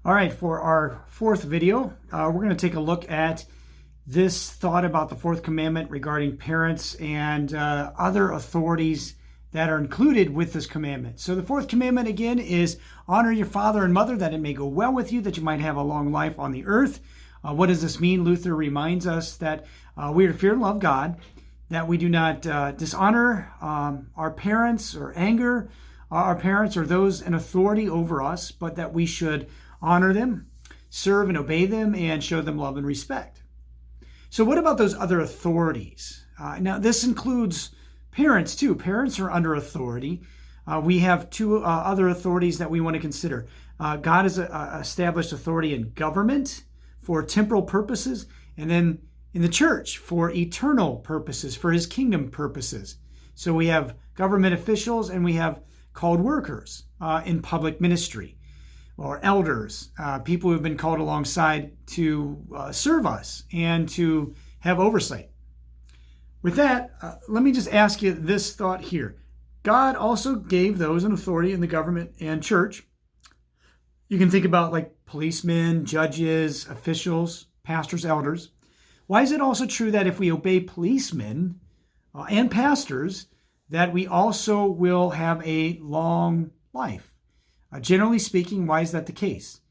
All right, for our fourth video, we're going to take a look at this thought about the fourth commandment regarding parents and other authorities that are included with this commandment. So the fourth commandment, again, is honor your father and mother, that it may go well with you, that you might have a long life on the earth. What does this mean? Luther reminds us that we are to fear and love God, that we do not dishonor our parents or anger our parents or those in authority over us, but that we should honor them, serve and obey them, and show them love and respect. So what about those other authorities? Now, this includes parents too. Parents are under authority. We have two other authorities that we want to consider. God has established authority in government for temporal purposes, and then in the church for eternal purposes, for his kingdom purposes. So we have government officials and we have called workers in public ministry, or elders, people who have been called alongside to serve us and to have oversight. With that, let me just ask you this thought here. God also gave those in authority in the government and church. You can think about like policemen, judges, officials, pastors, elders. Why is it also true that if we obey policemen and pastors, that we also will have a long life? Generally speaking, why is that the case?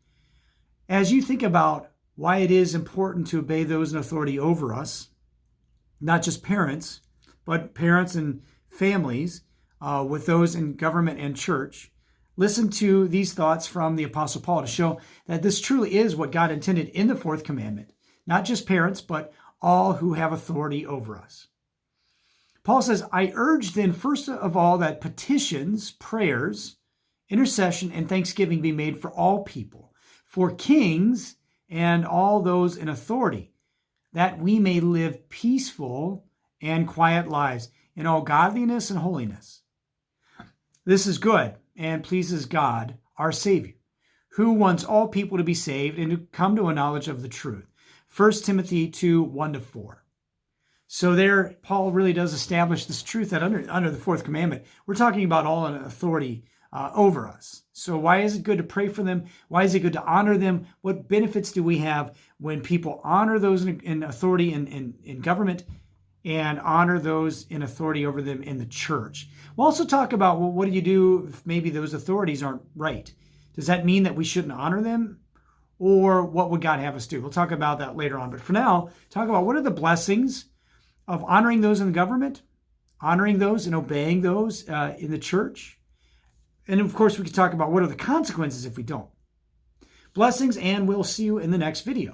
As you think about why it is important to obey those in authority over us, not just parents, but parents and families with those in government and church, listen to these thoughts from the Apostle Paul to show that this truly is what God intended in the fourth commandment. Not just parents, but all who have authority over us. Paul says, I urge then, first of all, that petitions, prayers, intercession, and thanksgiving be made for all people, for kings and all those in authority, that we may live peaceful and quiet lives in all godliness and holiness. This is good and pleases God, our Savior, who wants all people to be saved and to come to a knowledge of the truth. 1 Timothy 2, 1-4. So there, Paul really does establish this truth that under the fourth commandment, we're talking about all in authority over us. So why is it good to pray for them? Why is it good to honor them? What benefits do we have when people honor those in authority in government and honor those in authority over them in the church? We'll also talk about, well, what do you do if maybe those authorities aren't right? Does that mean that we shouldn't honor them? Or what would God have us do? We'll talk about that later on. But for now, talk about what are the blessings of honoring those in the government, honoring those and obeying those in the church. And of course, we could talk about what are the consequences if we don't. Blessings, and we'll see you in the next video.